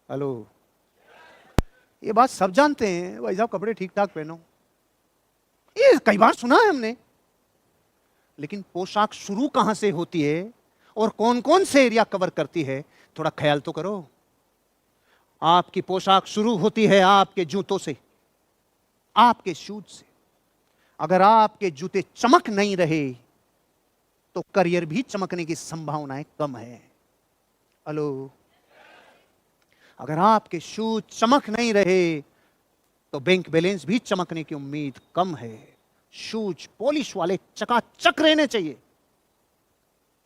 Hello, ये बात सब जानते हैं भाई साहब, कपड़े ठीक ठाक पहनो, ये कई बार सुना है हमने। लेकिन पोशाक शुरू कहां से होती है और कौन कौन से एरिया कवर करती है, थोड़ा ख्याल तो करो। आपकी पोशाक शुरू होती है आपके जूतों से, आपके शूज से। अगर आपके जूते चमक नहीं रहे तो करियर भी चमकने की संभावनाएं कम है। हेलो, अगर आपके शूज चमक नहीं रहे तो बैंक बैलेंस भी चमकने की उम्मीद कम है। शूज पॉलिश वाले चकाचक रहने चाहिए,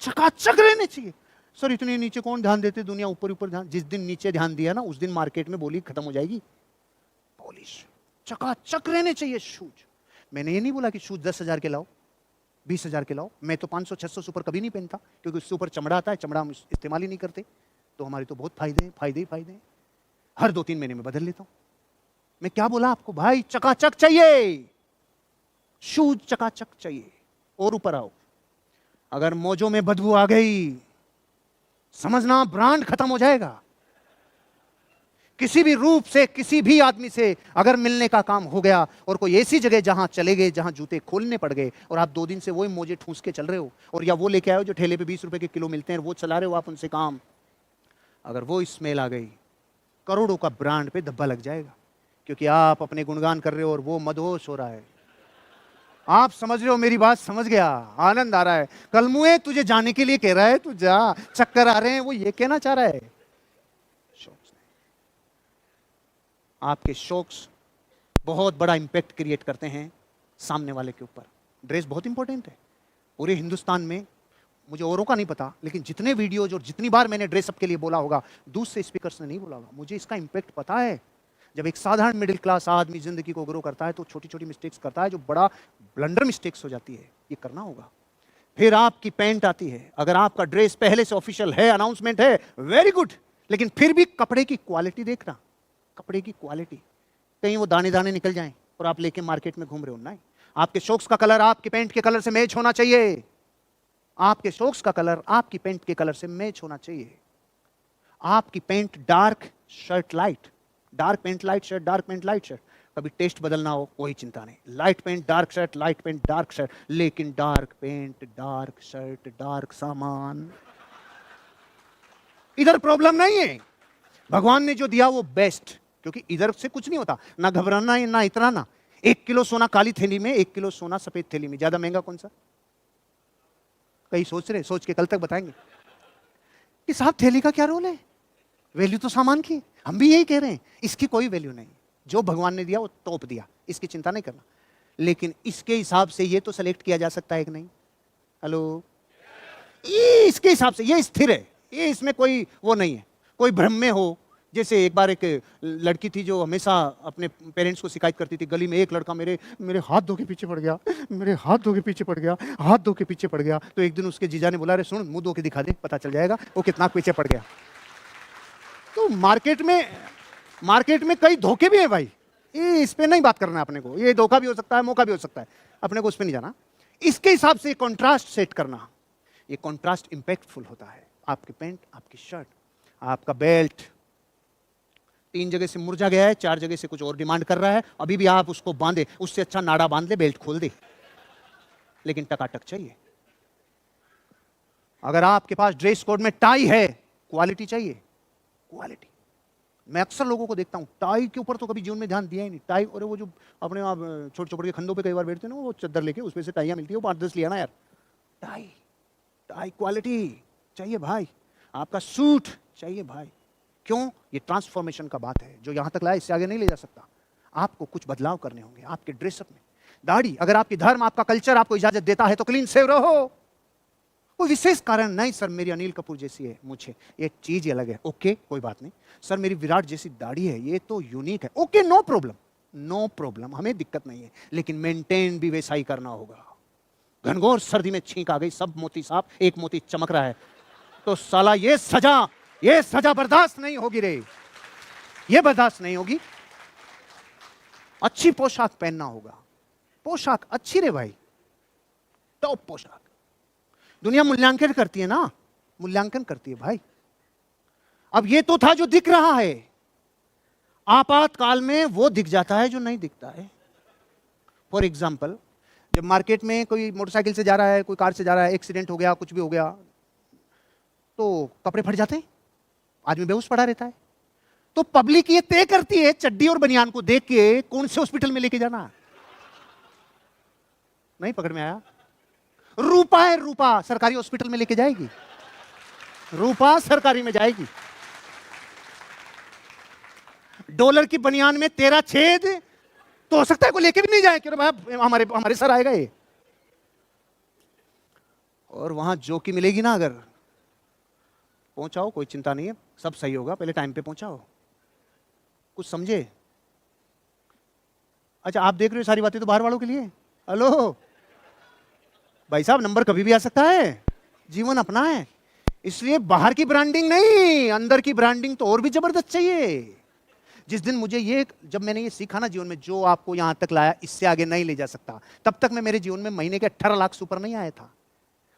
चकाचक रहने चाहिए। सर इतने नीचे कौन ध्यान देते, दुनिया ऊपर ऊपर ध्यान। जिस दिन नीचे ध्यान दिया ना, उस दिन मार्केट में बोली खत्म हो जाएगी। पॉलिश चकाचक रहने चाहिए शूज। मैंने ये नहीं बोला कि शूज 10,000 के लाओ, 20,000 के लाओ। मैं तो 500-600 से ऊपर कभी नहीं पहनता, क्योंकि उससे ऊपर चमड़ा आता है, चमड़ा हम इस्तेमाल ही नहीं करते। तो हमारे तो बहुत फायदे हैं, फायदे ही फायदे हैं। हर 2-3 महीने में बदल लेता हूं। मैं क्या बोला आपको भाई, चकाचक चाहिए, शूज चकाचक चाहिए। और ऊपर आओ, अगर मोजों में बदबू आ गई, समझना ब्रांड खत्म हो जाएगा। किसी भी रूप से, किसी भी आदमी से अगर मिलने का काम हो गया और कोई ऐसी जगह जहां चले गए जहां जूते खोलने पड़ गए और आप 2 दिन से वही मोजे ठूस के चल रहे हो, और या वो लेके आए हो जो ठेले पे 20 रुपए के किलो मिलते हैं, वो चला रहे हो आप उनसे काम, अगर वो स्मेल आ गई, करोड़ों का ब्रांड पे धब्बा लग जाएगा। क्योंकि आप अपने गुणगान कर रहे हो और वो मदहोश हो रहा है। आप समझ रहे हो मेरी बात, समझ गया, आनंद आ रहा है। कलमुए तुझे जाने के लिए कह रहा है, तू जा, चक्कर आ रहे हैं, वो ये कहना चाह रहा है। शौक्स, आपके शौक्स बहुत बड़ा इंपैक्ट क्रिएट करते हैं सामने वाले के ऊपर। ड्रेस बहुत इंपॉर्टेंट है पूरे हिंदुस्तान में। मुझे औरों का नहीं पता, लेकिन जितने वीडियोज और जितनी बार मैंने ड्रेसअप के लिए बोला होगा, दूसरे स्पीकर्स ने नहीं बोला होगा, मुझे इसका इंपैक्ट पता है। जब एक साधारण मिडिल क्लास आदमी जिंदगी को ग्रो करता है तो छोटी छोटी मिस्टेक्स करता है, जो बड़ा ब्लंडर मिस्टेक्स हो जाती है, ये करना होगा। फिर आपकी पैंट आती है। अगर आपका ड्रेस पहले से ऑफिशियल है, अनाउंसमेंट है, वेरी गुड, लेकिन फिर भी कपड़े की क्वालिटी देखना, कपड़े की क्वालिटी, कहीं वो दाने दाने निकल जाएं और आप लेके मार्केट में घूम रहे हो। नहीं, आपके शॉक्स का कलर आपके पैंट के कलर से मैच होना चाहिए। आपके शॉक्स का कलर आपकी पैंट के कलर से मैच होना चाहिए। आपकी pant dark, shirt light, dark pant light shirt, dark pant light shirt, कभी टेस्ट बदलना हो कोई चिंता नहीं। Light pant dark shirt, light pant dark shirt, लेकिन dark pant dark shirt dark सामान, इधर प्रॉब्लम नहीं है। भगवान ने जो दिया वो बेस्ट, क्योंकि इधर से कुछ नहीं होता, ना घबराना है ना इतराना। 1 किलो सोना काली थैली में, 1 किलो सोना सफेद थैली में, ज्यादा महंगा कौन सा? कई सोच रहे, सोच के कल तक बताएंगे कि साहब थैली का क्या रोल है, वैल्यू तो सामान की। हम भी यही कह रहे हैं, इसकी कोई वैल्यू नहीं। जो भगवान ने दिया वो तोप दिया, इसकी चिंता नहीं करना। लेकिन इसके हिसाब से ये तो सेलेक्ट किया जा सकता है कि नहीं? हेलो, ये इसके हिसाब से ये स्थिर है, ये इसमें कोई वो नहीं है, कोई भ्रम में हो। जैसे एक बार एक लड़की थी जो हमेशा अपने पेरेंट्स को शिकायत करती थी, गली में एक लड़का मेरे मेरे हाथ धो के पीछे पड़ गया, मेरे हाथ धो के पीछे पड़ गया, हाथ धो के पीछे पड़ गया। तो एक दिन उसके जीजा ने बोला, अरे सुन, मुंह धो के दिखा दे, पता चल जाएगा वो कितना पीछे पड़ गया। तो मार्केट में कई धोखे भी हैं भाई, ये इस पे नहीं बात करना है अपने को। ये धोखा भी हो सकता है, मौका भी हो सकता है, अपने को उस पे नहीं जाना। इसके हिसाब से कॉन्ट्रास्ट सेट करना, ये कॉन्ट्रास्ट इंपैक्टफुल होता है। आपकी पैंट, आपकी शर्ट, आपका बेल्ट 3 जगह से मुरझा गया है, 4 जगह से कुछ और डिमांड कर रहा है, अभी भी आप उसको बांधे, उससे अच्छा नाड़ा बांध ले, बेल्ट खोल दे, लेकिन टकाटक चाहिए। अगर आपके पास ड्रेस कोड में टाई है, क्वालिटी चाहिए, क्वालिटी। मैं अक्सर लोगों को देखता हूं, टाई के ऊपर तो कभी जीवन में ध्यान दिया ही नहीं। टाई, और वो जो अपने आप छोटे छोटे के खंडों पे कई बार बैठते हैं ना, वो चद्दर लेके उसमें से टाइयां मिलती है, वो 5-10 लिया ना यार। टाई, टाई क्वालिटी चाहिए भाई। आपका सूट चाहिए भाई। क्यों? ये ट्रांसफॉर्मेशन का बात है, जो यहां तक लाया इससे आगे नहीं ले जा सकता। आपको कुछ बदलाव करने होंगे आपके ड्रेसअप में। दाढ़ी, अगर आपकी धर्म, आपका कल्चर आपको इजाजत देता है तो क्लीन सेव रहो, कोई विशेष कारण नहीं। सर मेरी अनिल कपूर जैसी है, मुझे ये चीज अलग है, ओके कोई बात नहीं। सर मेरी विराट जैसी दाढ़ी है, ये तो यूनिक है, okay no problem, no problem, हमें दिक्कत नहीं है। लेकिन मेंटेन भी वैसा ही करना होगा। घनघोर सर्दी में छींक आ गई, सब मोती साफ, एक मोती चमक रहा है, तो साला ये सजा बर्दाश्त नहीं होगी रे, ये बर्दाश्त नहीं होगी। अच्छी पोशाक पहनना होगा, पोशाक अच्छी रे भाई, टॉप पोशाक। दुनिया मूल्यांकन करती है ना, मूल्यांकन करती है भाई। अब ये तो था जो दिख रहा है, आपातकाल में वो दिख जाता है जो नहीं दिखता है। फॉर एग्जाम्पल, जब मार्केट में कोई मोटरसाइकिल से जा रहा है, कोई कार से जा रहा है, एक्सीडेंट हो गया, कुछ भी हो गया, तो कपड़े फट जाते हैं, आदमी बेहोश पड़ा रहता है। तो पब्लिक ये तय करती है चड्डी और बनियान को देख के कौन से हॉस्पिटल में लेके जाना। नहीं पकड़ में आया? रूपा है, रूपा सरकारी हॉस्पिटल में लेके जाएगी, रूपा सरकारी में जाएगी। डॉलर की बनियान में 13 छेद, तो हो सकता है कोई लेके भी नहीं जाए कि भाई हमारे सर आएगा ये। और वहां जो की मिलेगी ना, अगर पहुंचाओ, कोई चिंता नहीं है, सब सही होगा, पहले टाइम पे पहुंचाओ। कुछ समझे? अच्छा, आप देख रहे हो सारी बातें तो बाहर वालों के लिए। हेलो भाई साहब, नंबर कभी भी आ सकता है, जीवन अपना है। इसलिए बाहर की ब्रांडिंग नहीं, अंदर की ब्रांडिंग तो और भी जबरदस्त चाहिए। जिस दिन जब मैंने ये सीखा ना जीवन में, जो आपको यहां तक लाया, इससे आगे नहीं ले जा सकता। तब तक मैं मेरे जीवन में महीने के 18 लाख से ऊपर नहीं आया था।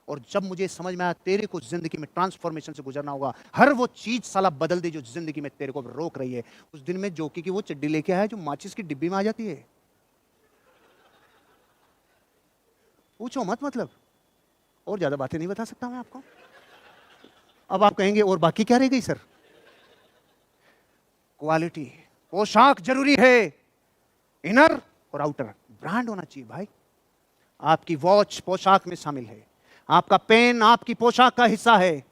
और जब मुझे समझ में आया तेरे को जिंदगी में ट्रांसफॉर्मेशन से गुजरना होगा, हर वो चीज साला बदल दे जो जिंदगी में तेरे को रोक रही है, उस दिन में जोकी की वो चड्डी लेके आया जो माचिस की डिब्बी में आ जाती है। पूछो मत, मतलब और ज्यादा बातें नहीं बता सकता मैं आपको। अब आप कहेंगे और बाकी क्या रह गई सर? क्वालिटी, पोशाक जरूरी है, इनर और आउटर ब्रांड होना चाहिए भाई। आपकी वॉच पोशाक में शामिल है, आपका पेन आपकी पोशाक का हिस्सा है।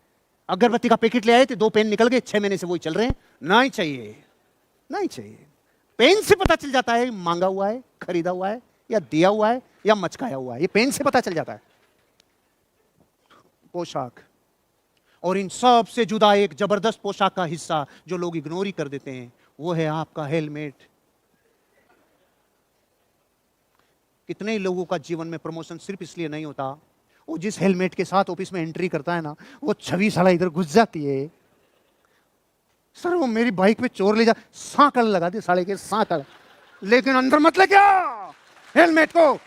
अगरबत्ती का पैकेट ले आए थे, 2 पेन निकल गए, 6 महीने से वही चल रहे हैं। नहीं चाहिए, नहीं चाहिए। पेन से पता चल जाता है मांगा हुआ है, खरीदा हुआ है, या दिया हुआ है, या मचकाया हुआ है। ये पेन से पता चल जाता है। पोशाक, और इन सब से जुदा एक जबरदस्त पोशाक का हिस्सा जो लोग इग्नोर ही कर देते हैं, वो है आपका हेलमेट। कितने ही लोगों का जीवन में प्रमोशन सिर्फ इसलिए नहीं होता, वो जिस हेलमेट के साथ ऑफिस में एंट्री करता है ना, वो छवि साला इधर घुस जाती है। सर वो मेरी बाइक पे चोर ले जा, सांकड़ लगा दे साले के, सांकड़, लेकिन अंदर मत ले क्या हेलमेट को।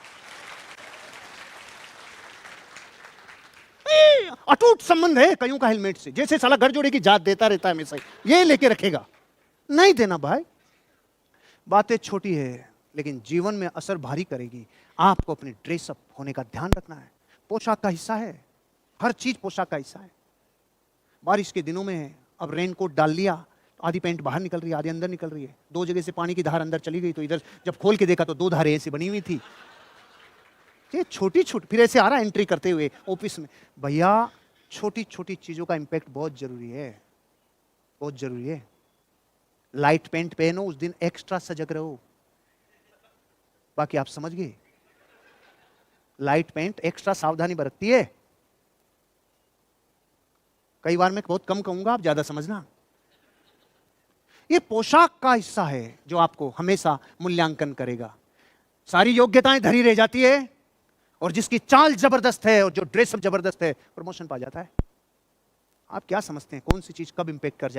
अटूट संबंध है कईयों का हेलमेट से, जैसे साला घर जोड़े की जात देता रहता है हमेशा, ये लेके रखेगा। नहीं देना भाई। बातें छोटी है लेकिन जीवन में असर भारी करेगी। आपको अपने ड्रेसअप होने का ध्यान रखना है। पोशाक का हिस्सा है, हर चीज पोशाक का हिस्सा है। बारिश के दिनों में है, अब रेनकोट डाल लिया, आधी पैंट बाहर निकल रही है, आधी अंदर निकल रही है। 2 जगह से पानी की धार अंदर चली गई, तो इधर जब खोल के देखा तो 2 धारें ऐसी बनी हुई थी। ये छोटी छोटी, फिर ऐसे आ रहा एंट्री करते हुए ऑफिस में। भैया छोटी छोटी चीजों का इंपैक्ट बहुत जरूरी है, बहुत जरूरी है। लाइट पेंट पहनो, उस दिन एक्स्ट्रा सजग रहो। बाकी आप समझ गए, लाइट पेंट एक्स्ट्रा सावधानी बरतती है। कई बार मैं बहुत कम कहूंगा, आप ज्यादा समझना। ये पोशाक का हिस्सा है जो आपको हमेशा मूल्यांकन करेगा। सारी योग्यताएं धरी रह जाती है, और जिसकी चाल जबरदस्त है और जो ड्रेसअप जबरदस्त है, प्रमोशन पा जाता है। आप क्या समझते हैं कौन सी चीज कब इंपैक्ट कर जाए?